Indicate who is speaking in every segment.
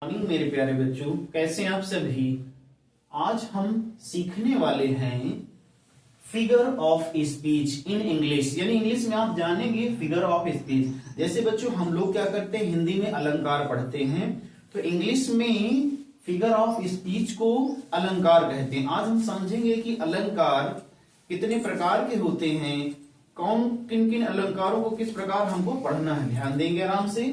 Speaker 1: Morning मेरे प्यारे बच्चों, कैसे हैं आप सभी। आज हम सीखने वाले हैं figure of speech in English, यानी इंग्लिश में आप जानेंगे फिगर ऑफ स्पीच। जैसे बच्चों हम लोग क्या करते हैं, हिंदी में अलंकार पढ़ते हैं, तो इंग्लिश में फिगर ऑफ स्पीच को अलंकार कहते हैं। आज हम समझेंगे कि अलंकार कितने प्रकार के होते हैं, कौन किन किन अलंकारों को किस प्रकार हमको पढ़ना है। ध्यान देंगे, आराम से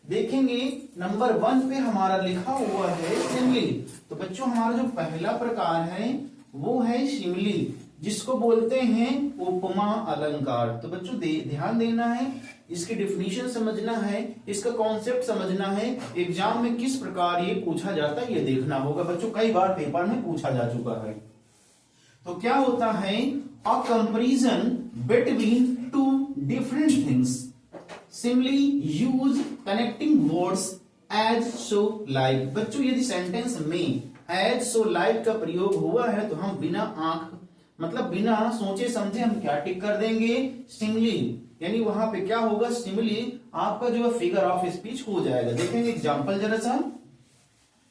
Speaker 1: देखेंगे। नंबर 1 पे हमारा लिखा हुआ है सिमिली। तो बच्चों हमारा जो पहला प्रकार है वो है सिमिली, जिसको बोलते हैं उपमा अलंकार। तो बच्चों ध्यान देना है, इसकी डिफिनीशन समझना है, इसका कॉन्सेप्ट समझना है, एग्जाम में किस प्रकार ये पूछा जाता है ये देखना होगा। बच्चों कई बार पेपर में पूछा जा चुका है। तो क्या होता है, a comparison between two different things, simile use connecting words as so like. बच्चों यदि सेंटेंस में एज सो लाइक का प्रयोग हुआ है तो हम बिना आंख मतलब बिना सोचे समझे हम क्या टिक कर देंगे, सिमिली। यानी वहां पे क्या होगा, सिमिली आपका जो है फिगर ऑफ स्पीच हो जाएगा। देखेंगे एग्जांपल जरा सा,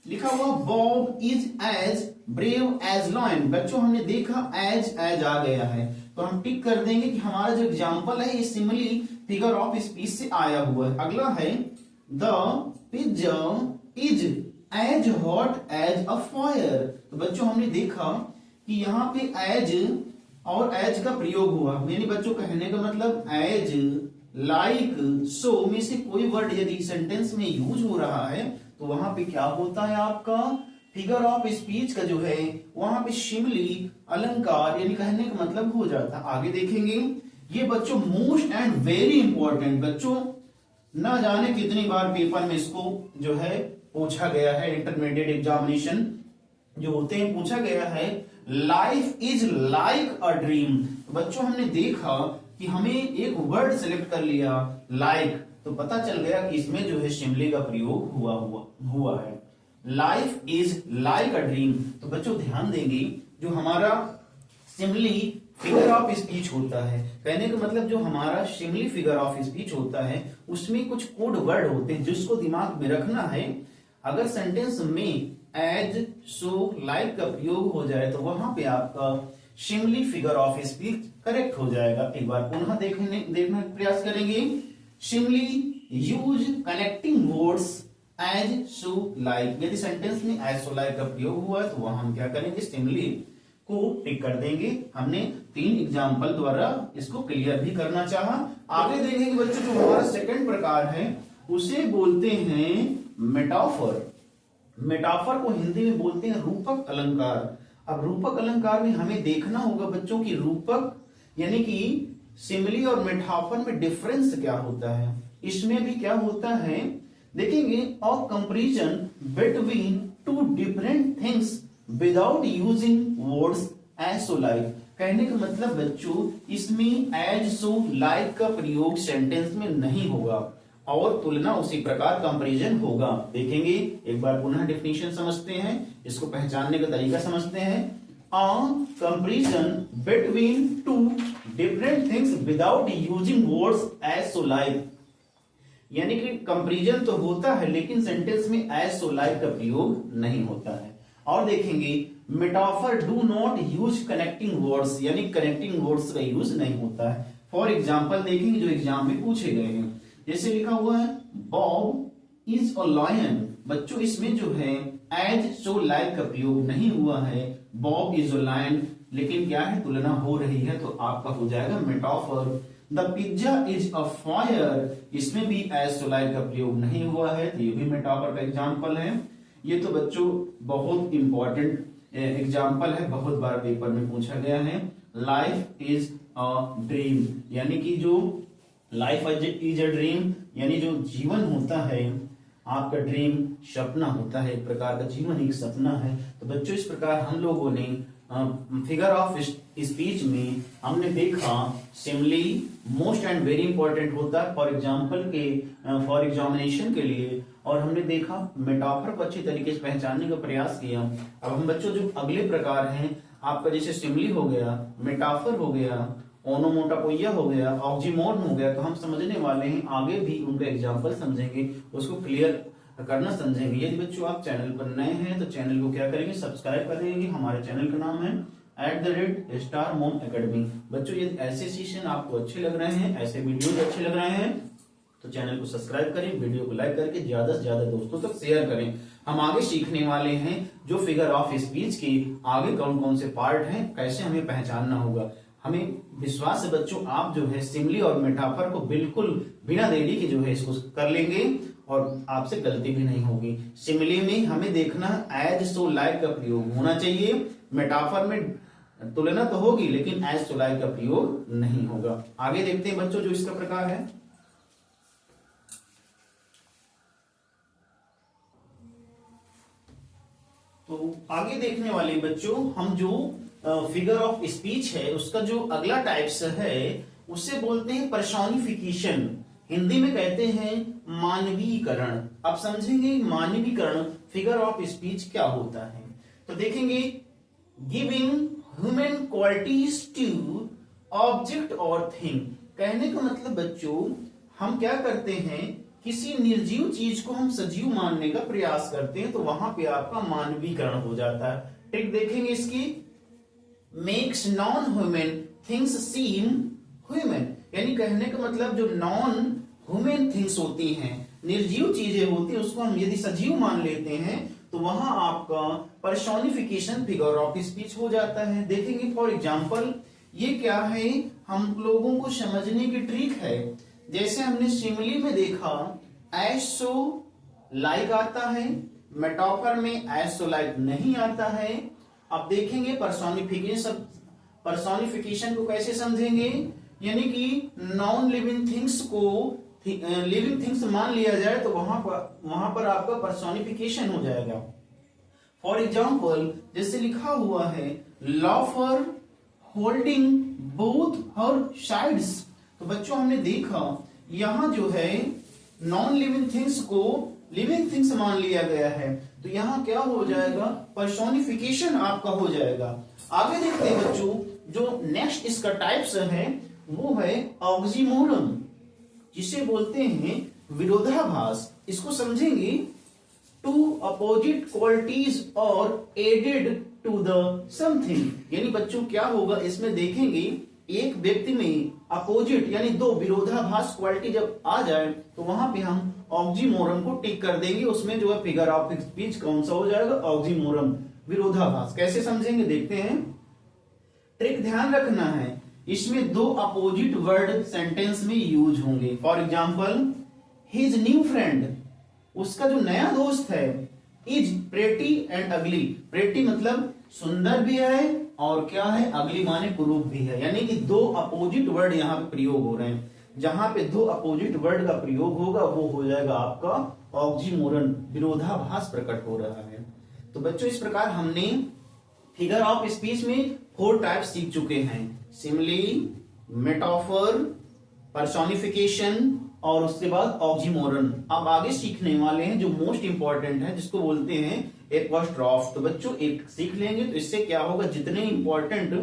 Speaker 1: लिखा हुआ Bob is as brave as lion. बच्चों हमने देखा एज आ गया है तो हम टिक कर देंगे कि हमारा जो एग्जांपल है ये सिमिली फिगर ऑफ स्पीच से आया हुआ है। अगला है the pigeon is as hot as a fire. तो बच्चों हमने देखा कि यहाँ पे एज और एज का प्रयोग हुआ, यानी बच्चों कहने का मतलब एज, लाइक, सो में से कोई वर्ड यदि सेंटेंस में यूज हो रहा है तो वहां पे क्या होता है, आपका फिगर ऑफ स्पीच का जो है वहां पे सिमिली अलंकार यानी कहने का मतलब हो जाता है। आगे देखेंगे, ये बच्चों मोस्ट एंड वेरी इंपॉर्टेंट, बच्चों ना जाने कितनी बार पेपर में इसको जो है पूछा गया है, इंटरमीडिएट एग्जामिनेशन जो होते हैं पूछा गया है, life is like a dream. बच्चों हमने देखा कि हमें एक वर्ड सिलेक्ट कर लिया लाइक, तो पता चल गया कि इसमें जो है सिमिली का प्रयोग हुआ है। Life is like a dream. तो बच्चों ध्यान देंगे, जो हमारा सिमिली फिगर ऑफ स्पीच होता है, कहने का मतलब जो हमारा सिमिली फिगर ऑफ स्पीच होता है उसमें कुछ कोड वर्ड होते हैं जिसको दिमाग में रखना है। अगर सेंटेंस में एज, सो, लाइक का प्रयोग हो जाए तो वहां पे आपका simile figure of speech correct हो जाएगा। एक बार पुनः देखने का प्रयास करेंगे। Simile use connecting words as, so, like. यदि सेंटेंस में एज, सो, लाइक का प्रयोग हुआ है तो वहां हम क्या करेंगे, सिमिली को टिक कर देंगे। हमने 3 एग्जाम्पल द्वारा इसको क्लियर भी करना चाहा। आगे देखेंगे बच्चों, जो हमारा सेकंड प्रकार है उसे बोलते हैं मेटाफर। मेटाफर को हिंदी में बोलते हैं रूपक अलंकार। अब रूपक अलंकार में हमें देखना होगा बच्चों की रूपक यानी कि सिमिली और मेटाफर में डिफरेंस क्या होता है। इसमें भी क्या होता है देखेंगे, a comparison between two different things without using words as, so, like. कहने का मतलब बच्चों इसमें एज, सो, लाइक का प्रयोग सेंटेंस में नहीं होगा और तुलना उसी प्रकार कंपैरिजन होगा। देखेंगे एक बार पुनः डेफिनेशन समझते हैं, इसको पहचानने का तरीका समझते हैं। A comparison between two different things without using words as, so, like. यानी कि कंपैरिजन तो होता है लेकिन सेंटेंस में एज, सो, लाइक का प्रयोग नहीं होता है। और देखेंगे metaphor do not use connecting words, यानी कनेक्टिंग वर्ड्स का यूज नहीं होता है। फॉर एग्जांपल देखेंगे जो एग्जाम में पूछे गए हैं, जैसे लिखा हुआ है बॉब इज अ लायन। बच्चों इसमें जो है एज, सो, लाइक का प्रयोग नहीं हुआ है, बॉब इज अ लायन, लेकिन क्या है तुलना हो रही है तो आपका हो जाएगा metaphor. The pizza is a fire, इसमें भी एज, सो, लाइक का प्रयोग नहीं हुआ है तो ये भी मेटाफर का एग्जाम्पल है। ये तो बच्चों बहुत इंपॉर्टेंट एग्जाम्पल है, बहुत बार पेपर में पूछा गया है। लाइफ इज अ ड्रीम, यानी कि जो लाइफ इज अ ड्रीम यानी जो जीवन होता है आपका ड्रीम सपना होता है, एक प्रकार का जीवन एक सपना है। तो बच्चों इस प्रकार हम लोगों ने फिगर ऑफ स्पीच में हमने देखा simile most and very important होता है फॉर एग्जाम्पल के फॉर एग्जामिनेशन के लिए, और हमने देखा मेटाफर को अच्छी तरीके से पहचानने का प्रयास किया। अब हम बच्चों जो अगले प्रकार हैं आपका, जैसे सिमिली हो गया, मेटाफर हो गया, ओनोमोटोपोइया हो गया, ऑक्सीमोरन हो गया, तो हम समझने वाले हैं आगे भी उनका एग्जाम्पल समझेंगे, उसको क्लियर करना समझेंगे। यदि बच्चों आप चैनल पर नए हैं तो चैनल को क्या करेंगे, सब्सक्राइब करेंगे। हमारे चैनल का नाम है @स्टार मोम एकेडमी। बच्चों यदि ऐसे सेशन आपको अच्छे लग रहे हैं, ऐसे वीडियोज अच्छे लग रहे हैं तो चैनल को सब्सक्राइब करें, वीडियो को लाइक करके ज्यादा से ज्यादा दोस्तों तक शेयर करें। हम आगे सीखने वाले हैं जो फिगर ऑफ स्पीच के आगे कौन कौन से पार्ट हैं, कैसे हमें पहचानना होगा। हमें विश्वास है बच्चों आप जो है सिमली और मेटाफर को बिल्कुल बिना देरी के जो है इसको कर लेंगे और आपसे गलती भी नहीं होगी। सिमली में हमें देखना एज सो लाइक का प्रयोग होना चाहिए, मेटाफर में तुलना तो होगी लेकिन एज सो लाइक का प्रयोग नहीं होगा। आगे देखते हैं बच्चों जो इसका प्रकार है। तो आगे देखने वाले बच्चों हम जो फिगर ऑफ स्पीच है उसका जो अगला टाइप्स है उससे बोलते हैं पर्सोनिफिकेशन, हिंदी में कहते हैं मानवीकरण। आप समझेंगे मानवीकरण फिगर ऑफ स्पीच क्या होता है। तो देखेंगे giving human qualities to object और थिंग। कहने का मतलब बच्चों हम क्या करते हैं, किसी निर्जीव चीज को हम सजीव मानने का प्रयास करते हैं तो वहां पे आपका मानवीकरण हो जाता है। ट्रिक देखेंगे इसकी, मेक्स नॉन ह्यूमन थिंग्स सीम ह्यूमन, यानी कहने का मतलब जो नॉन ह्यूमन थिंग्स होती हैं, निर्जीव चीजें होती हैं, उसको हम यदि सजीव मान लेते हैं तो वहां आपका पर्सोनिफिकेशन फिगर ऑफ स्पीच हो जाता है। देखेंगे फॉर एग्जांपल ये क्या है, हम लोगों को समझने की ट्रिक है। जैसे हमने सिमिली में देखा एज सो लाइक आता है, मेटाफर में एज सो लाइक नहीं आता है। अब देखेंगे पर्सोनिफिकेशन को कैसे समझेंगे, यानी कि नॉन लिविंग थिंग्स को लिविंग थिंग्स मान लिया जाए तो वहां पर आपका पर्सोनिफिकेशन हो जाएगा। फॉर एग्जाम्पल जैसे लिखा हुआ है law for holding both her sides. तो बच्चों हमने देखा यहां जो है नॉन लिविंग थिंग्स को लिविंग थिंग्स मान लिया गया है तो यहां क्या हो जाएगा, पर्सोनिफिकेशन आपका हो जाएगा। आगे देखते हैं बच्चों जो नेक्स्ट इसका टाइप्स है वो है ऑक्सीमोरन, जिसे बोलते हैं विरोधाभास। इसको समझेंगे टू अपोजिट क्वालिटीज और एडेड टू द समथिंग, यानी बच्चों क्या होगा इसमें देखेंगे एक व्यक्ति में अपोजिट यानी दो विरोधाभास क्वालिटी जब आ जाए तो वहां पे हम ऑक्सीमोरन को टिक कर देंगे। उसमें जो है फिगर ऑफ स्पीच कौन सा हो जाएगा, ऑक्सीमोरन, विरोधाभास। कैसे समझेंगे देखते हैं। ट्रिक ध्यान रखना है, इसमें दो अपोजिट वर्ड सेंटेंस में यूज होंगे। For example his new friend, उसका जो नया दोस्त है, इज प्रेटी एंड अगली। प्रेटी मतलब सुंदर भी है और क्या है, अगली माने कुरूप भी है, यानी कि दो अपोजिट वर्ड यहाँ पे प्रयोग हो रहे हैं। जहां पे दो अपोजिट वर्ड का प्रयोग होगा वो हो जाएगा आपका ऑक्सीमोरन, विरोधाभास प्रकट हो रहा है। तो बच्चों इस प्रकार हमने फिगर ऑफ स्पीच में 4 टाइप सीख चुके हैं, सिमिली, मेटाफर, पर्सोनिफिकेशन और उसके बाद ऑक्सीमोरन। अब आगे सीखने वाले हैं जो मोस्ट इंपॉर्टेंट है जिसको बोलते हैं एपोस्ट्रोफ। तो बच्चों एक सीख लेंगे तो इससे क्या होगा, जितने important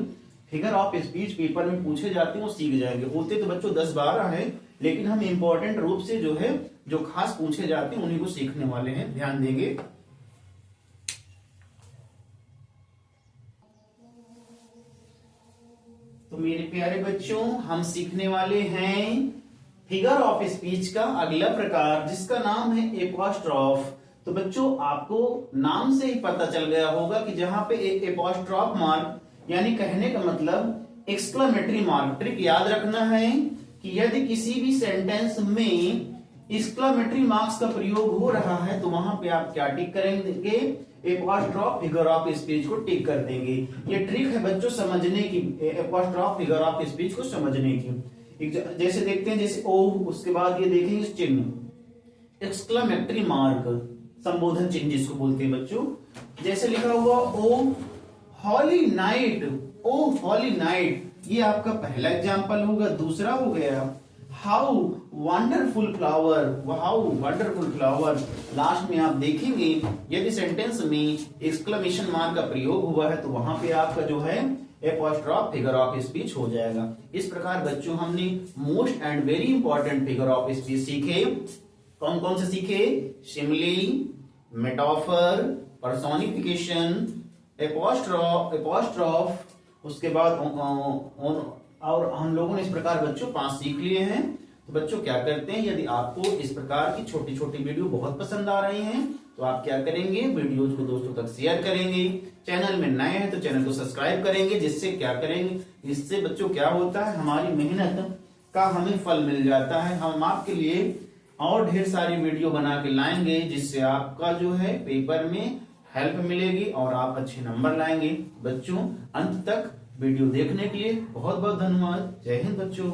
Speaker 1: figure of speech paper में पूछे जाते हैं वो सीख जाएंगे। होते तो बच्चों 10-12 है लेकिन हम इंपॉर्टेंट रूप से जो है जो खास पूछे जाते हैं उन्हीं को सीखने वाले हैं, ध्यान देंगे। तो मेरे प्यारे बच्चों हम सीखने वाले हैं फिगर ऑफ स्पीच का अगला प्रकार जिसका नाम है एपोस्ट्रोफ। तो बच्चों आपको नाम से ही पता चल गया होगा कि जहां पे एक एपोस्ट्रोफ मार्क यानी कहने का मतलब एक्सक्लेमेटरी मार्क। ट्रिक याद रखना है कि यदि किसी भी सेंटेंस में एक्सक्लेमेटरी मार्क्स का प्रयोग हो रहा है तो वहां पे आप क्या टिक करेंगे, एपोस्ट्रोफ फिगर ऑफ स्पीच को टिक कर देंगे। ये ट्रिक है बच्चों समझने की, एपोस्ट्रोफ फिगर ऑफ स्पीच को समझने की। जैसे देखते हैं जैसे ओ, उसके बाद ये देखेंगे चिन्ह एक्सक्लेमेटरी मार्क, संबोधन चिन्ह जिसको बोलते हैं बच्चों। जैसे लिखा हुआ ओ हॉली नाइट, ओ हॉली नाइट, ये आपका पहला एग्जाम्पल होगा। दूसरा हो गया how wonderful flower, how wonderful flower. Last में आप देखेंगे यदि सेंटेंस में एक्सक्लेमेशन मार्क का प्रयोग हुआ है तो वहां पे आपका जो है एपोस्ट्रोफ फिगर ऑफ स्पीच हो जाएगा। इस प्रकार बच्चों हमने most and very important figure of speech सीखे। कौन कौन से सीखे? शिमली, मेटाफर, पर्सोनिफिकेशन, एपोस्ट्रॉफ, उसके बाद और हम लोगों ने इस प्रकार बच्चों 5 सीख लिए हैं। तो बच्चों क्या करते हैं, यदि आपको इस प्रकार की छोटी छोटी वीडियो बहुत पसंद आ रही हैं तो आप क्या करेंगे, वीडियोज को दोस्तों तक शेयर करेंगे। चैनल में नए हैं तो चैनल को सब्सक्राइब करेंगे, जिससे क्या करेंगे, इससे बच्चों क्या होता है, हमारी मेहनत का हमें फल मिल जाता है। हम आपके लिए और ढेर सारी वीडियो बना के लाएंगे, जिससे आपका जो है पेपर में हेल्प मिलेगी और आप अच्छे नंबर लाएंगे। बच्चों अंत तक वीडियो देखने के लिए बहुत बहुत धन्यवाद। जय हिंद बच्चों।